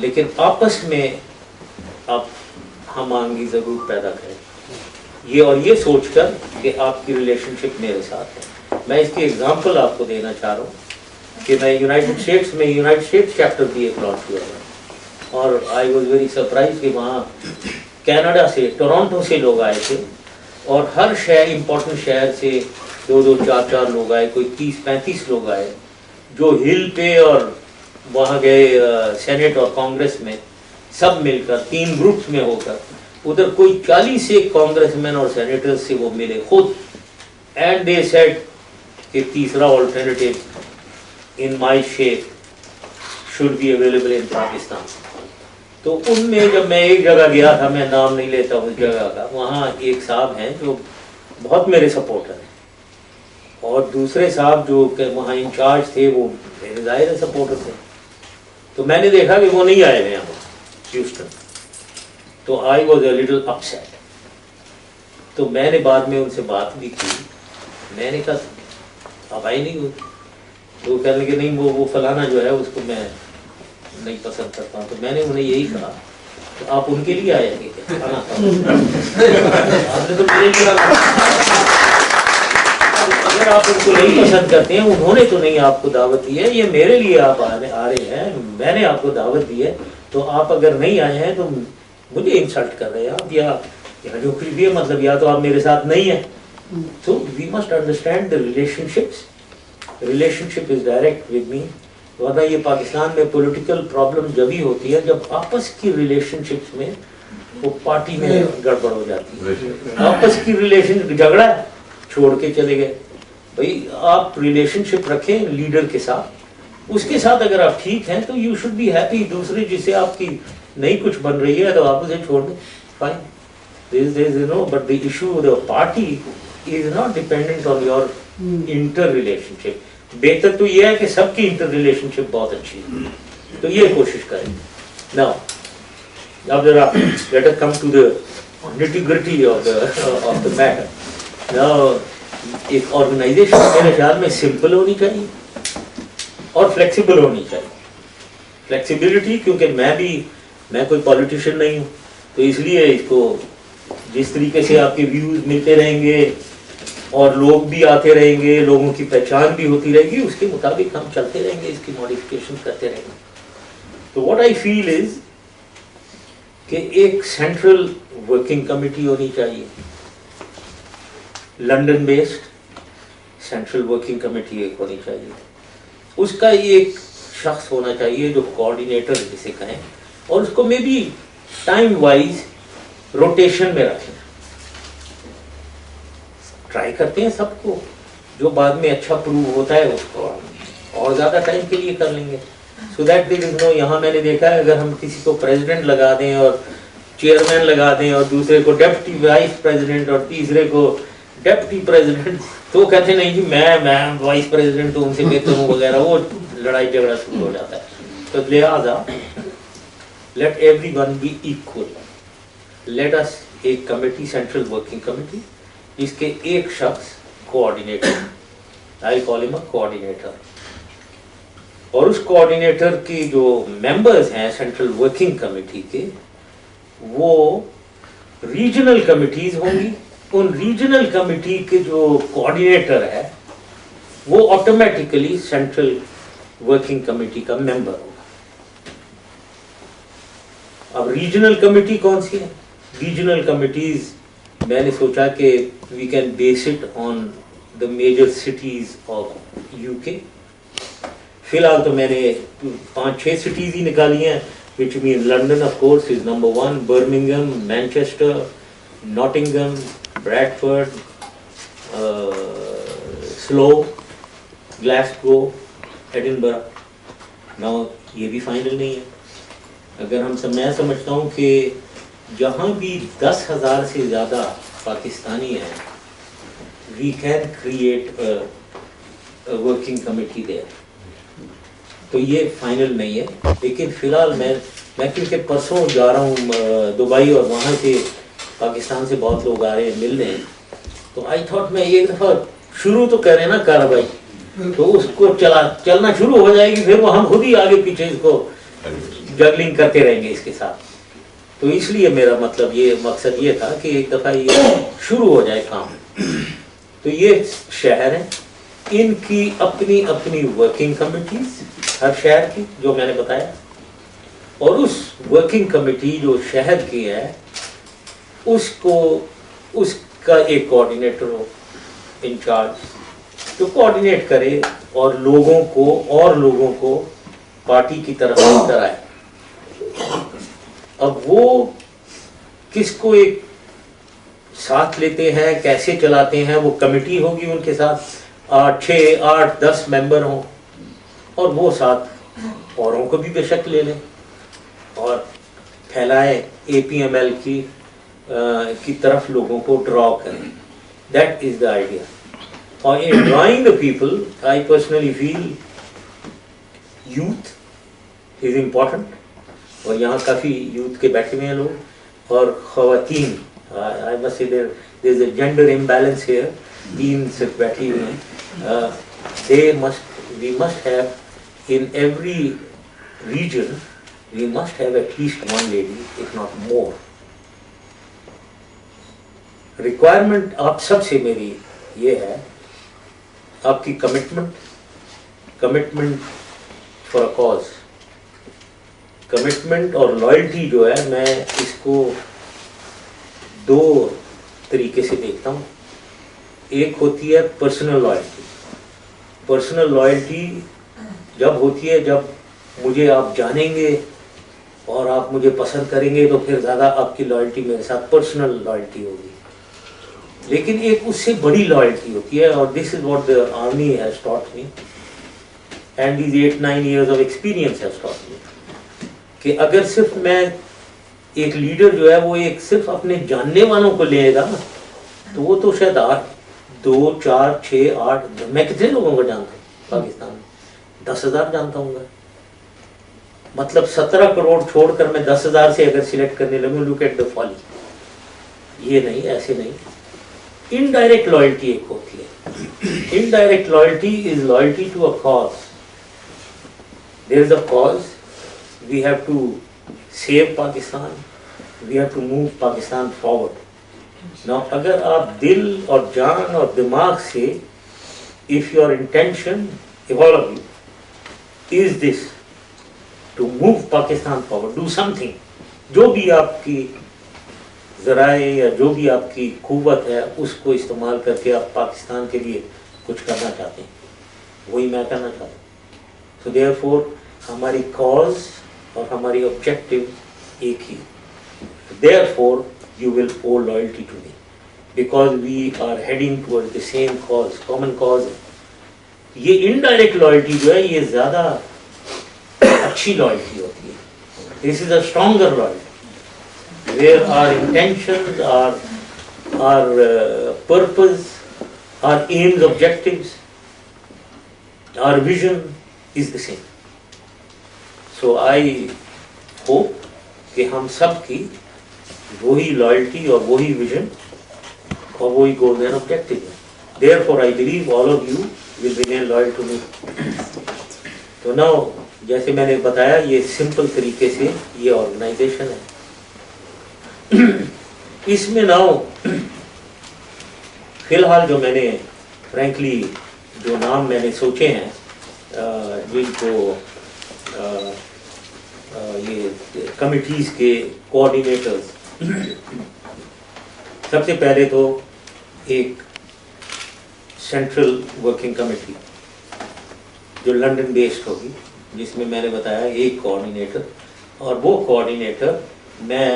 لیکن آپس میں آپ ہم آہنگی ضرور پیدا کریں یہ، اور یہ سوچ کر کہ آپ کی ریلیشن شپ میرے ساتھ ہے. میں اس کی ایگزامپل آپ کو دینا چاہ رہا ہوں کہ میں یونائٹڈ اسٹیٹس چیپٹر بھی ایک لانچ ہوا ہے، اور آئی واز ویری سرپرائز کہ وہاں کینیڈا سے، ٹورانٹو سے لوگ آئے تھے، اور ہر شہر امپورٹنٹ شہر سے 2 4 لوگ آئے، کوئی 30 35 لوگ آئے جو ہل پہ اور وہاں گئے سینٹ اور کانگریس میں سب مل کر 3 گروپس میں ہو کر. ادھر کوئی 40 سے کانگریس مین اور سینیٹر سے وہ ملے خود، اینڈ دے سیڈ کہ تیسرا alternative in my shape should be available in Pakistan. تو ان میں جب میں ایک جگہ گیا تھا، میں نام نہیں لیتا اس جگہ کا، وہاں ایک صاحب ہیں جو بہت میرے سپورٹر ہیں، اور دوسرے صاحب جو کہ وہاں انچارج تھے وہ میرے ظاہر سپورٹر تھے. تو میں نے دیکھا کہ وہ نہیں آئے ہوئے یہاں ہیوسٹن، تو I was a little upset. تو میں نے بعد میں ان سے بات بھی کی، میں نے کہا آپ آئی نہیں ہوئی؟ تو وہ کہنے کہ نہیں وہ فلانا جو ہے اس کو میں نہیں پسند کرتا ہوں. تو میں نے انہیں یہی کہا کہ آپ ان کے لیے آئیں گے کیا کھانا آپ نے تو میرے لیے اگر آپ ان کو نہیں پسند کرتے ہیں، انہوں نے تو نہیں آپ کو دعوت دی ہے، یہ میرے لیے آپ آ رہے ہیں، میں نے آپ کو دعوت دی ہے، تو آپ اگر نہیں آئے ہیں تو مجھے انسلٹ کر رہے ہیں آپ، یا جو کچھ بھی ہے، مطلب یا تو آپ میرے ساتھ نہیں ہیں. So we must understand the relationship is direct with me. ورنہ یہ پاکستان میں پولیٹیکل پرابلم جب ہی ہوتی ہے جب آپس کی ریلیشن شپس میں وہ پارٹی میں گڑبڑ ہو جاتی ہے. آپس کی ریلیشن جھگڑا ہے، چھوڑ کے چلے گئے. بھائی آپ ریلیشن شپ رکھیں لیڈر کے ساتھ، اس کے ساتھ اگر آپ ٹھیک ہیں تو یو شوڈ بی ہیپی. دوسرے جس سے آپ کی نہیں کچھ بن رہی ہے تو آپ اسے چھوڑ دیں، fine. But the issue of the party is not dependent on your inter-relationship. بہتر تو یہ ہے کہ سب کی انٹر ریلیشن شپ بہت اچھی ہے، تو یہ کوشش کریں. Now, اب ذرا let us come to the nitty-gritty of the matter. Now, ایک آرگنائزیشن میرے خیال میں سمپل ہونی چاہیے اور فلیکسیبل ہونی چاہیے. فلیکسیبلٹی کیونکہ میں کوئی پالیٹیشین نہیں ہوں، تو اس لیے اس کو جس طریقے سے آپ کے ویوز ملتے رہیں گے اور لوگ بھی آتے رہیں گے، لوگوں کی پہچان بھی ہوتی رہے گی، اس کے مطابق ہم چلتے رہیں گے، اس کی ماڈیفکیشن کرتے رہیں گے. تو واٹ آئی فیل از کہ ایک سینٹرل ورکنگ کمیٹی ہونی چاہیے، London based central working committee ایک ہونی چاہیے. اس کا ایک شخص ہونا چاہیے جو کوآرڈینیٹر جسے کہیں، اور اس کو میں بھی ٹائم وائز روٹیشن میں رکھیں. ٹرائی کرتے ہیں سب کو، جو بعد میں اچھا پروو ہوتا ہے اس کو اور زیادہ ٹائم کے لیے کر لیں گے. سو دیٹ دیر از نو. یہاں میں نے دیکھا ہے اگر ہم کسی کو پریزیڈنٹ لگا دیں اور چیئرمین لگا دیں اور دوسرے کو ڈپٹی وائس پریزیڈنٹ اور تیسرے کو ڈپٹی پریزیڈنٹ، تو وہ کہتے ہیں نہیں جی میں وائس پریزیڈنٹ ہوں، ان سے بہتر ہوں وغیرہ، وہ لڑائی جھگڑا شروع ہو جاتا ہے. تو لہٰذا let everyone be equal. Let us ایک کمیٹی، سینٹرل ورکنگ کمیٹی، اس کے ایک شخص کوآرڈینیٹر، آئی کال ہم اے کوآرڈینیٹر، اور اس کوآرڈینیٹر کی جو ممبرز ہیں سینٹرل ورکنگ کمیٹی کے، وہ ریجنل کمیٹیز ہوں گی. ان ریجنل کمیٹی کے جو کوآرڈینیٹر ہے وہ آٹومیٹیکلی سینٹرل ورکنگ کمیٹی کا ممبر ہوگا. اب ریجنل کمیٹی کون سی ہے؟ ریجنل کمیٹیز میں نے سوچا کہ we can base it on the major cities of U K. فی الحال تو میں نے 5-6 سٹیز ہی نکالی ہیں، which means London of course is number 1, Birmingham, Manchester, Nottingham, Bradford, Slough, Glasgow, Edinburgh. Now یہ بھی فائنل نہیں ہے. اگر میں سمجھتا ہوں کہ جہاں بھی 10,000 سے زیادہ پاکستانی ہیں، we can create working committee there. تو یہ فائنل نہیں ہے، لیکن فی الحال میں کیونکہ پرسوں جا رہا ہوں دبئی، اور وہاں سے پاکستان سے بہت لوگ آ رہے ہیں ملنے ہیں، تو آئی تھاٹ میں ایک دفعہ شروع تو کریں نا کارروائی، تو اس کو چلنا شروع ہو جائے گی، پھر وہ ہم خود ہی آگے پیچھے اس کو جگلنگ کرتے رہیں گے اس کے ساتھ. تو اس لیے میرا مطلب یہ مقصد یہ تھا کہ ایک دفعہ یہ شروع ہو جائے کام. تو یہ شہر ہیں, ان کی اپنی اپنی ورکنگ کمیٹیز ہر شہر کی, جو میں نے بتایا, اور اس ورکنگ کمیٹی جو شہر کی ہے اس کو اس کا ایک کوآرڈینیٹر ہو انچارج, جو کوآرڈینیٹ کرے اور لوگوں کو پارٹی کی طرف کرائے. اب وہ کس کو ایک ساتھ لیتے ہیں, کیسے چلاتے ہیں, وہ کمیٹی ہوگی ان کے ساتھ 6 8 10 ممبر ہوں, اور وہ ساتھ اوروں کو بھی بے شک لے لیں اور پھیلائیں, اے پی ایم ایل کی طرف لوگوں کو ڈرا کریں. That is the idea. اور in drawing the people I personally feel youth is important, اور یہاں کافی یوتھ کے بیٹھے ہوئے ہیں لوگ, اور خواتین. I must say there is a gender imbalance here. تین صرف بیٹھی ہوئی ہیں. We must have in every region we must have at least one lady, if not more. Requirement آپ سب سے میری یہ ہے, آپ کی commitment for a cause. Commitment اور لائلٹی جو ہے, میں اس کو 2 طریقے سے دیکھتا ہوں. ایک ہوتی ہے پرسنل لائلٹی. پرسنل لائلٹی جب ہوتی ہے جب مجھے آپ جانیں گے اور آپ مجھے پسند کریں گے, تو پھر زیادہ آپ کی لائلٹی میرے ساتھ پرسنل لائلٹی ہوگی. لیکن ایک اس سے بڑی لائلٹی ہوتی ہے, اور this is what the army has taught me and these 8-9 years of experience has taught me, کہ اگر صرف میں ایک لیڈر جو ہے وہ ایک صرف اپنے جاننے والوں کو لے گا, تو وہ تو شاید 2 4 6 8 میں کتنے لوگوں کو جانتا ہوں پاکستان میں, 10,000 جانتا ہوں گا. مطلب 17 کروڑ چھوڑ کر میں 10,000 سے اگر سلیکٹ کرنے لگوں, لک ایٹ دا فالی. یہ نہیں, ایسے نہیں. انڈائریکٹ لائلٹی ایک ہوتی ہے. Indirect loyalty is loyalty to a cause. There is a cause, we have to save Pakistan, we have to move Pakistan forward. Now اگر آپ دل اور جان اور دماغ سے, if your intention, if all of you is this to move Pakistan forward, do something, جو بھی آپ کی ذرائع یا جو بھی آپ کی قوت ہے اس کو استعمال کر کے آپ پاکستان کے لیے کچھ کرنا چاہتے ہیں, وہی میں کرنا چاہتا ہوں. So therefore ہماری کاز اور ہماری آبجیکٹو ایک ہی. Therefore you will owe loyalty to me because we are heading towards the same cause, common cause. یہ انڈائریکٹ لائلٹی جو ہے یہ زیادہ اچھی لائلٹی ہوتی ہے. This is a stronger loyalty where our intentions, our purpose, our aims, objectives, our vision is the same. So I hope کہ ہم سب کی وہی لائلٹی اور وہی ویژن اور وہی گول اینڈ آبجیکٹو ہے. Therefore I believe all of you will remain loyal to me. تو now جیسے میں نے بتایا یہ سمپل طریقے سے یہ آرگنائزیشن ہے. اس میں ناؤ فی الحال جو میں نے فرینکلی جو نام میں نے سوچے ہیں جن کو یہ کمیٹیز کے کوآرڈینیٹرز, سب سے پہلے تو ایک سینٹرل ورکنگ کمیٹی جو لنڈن بیسڈ ہوگی, جس میں میں نے بتایا ایک کوآرڈینیٹر, اور وہ کوآرڈینیٹر میں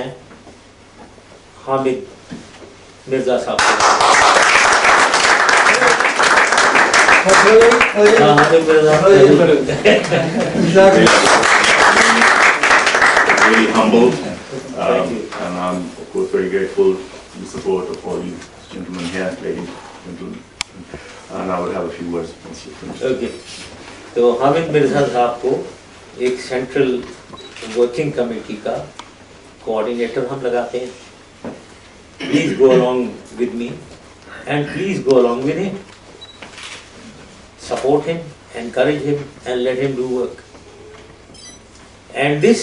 حامد مرزا صاحب really humbled, and I'm of course very grateful for the support of all you gentlemen here, ladies, gentlemen, and I will have a few words. Okay. تو حامد مرزا صاحب کو ایک سینٹرل ورکنگ کمیٹی کا coordinator ہم لگاتے ہیں. Please go along with me and please go along with him. Support him, encourage him and let him do work. And this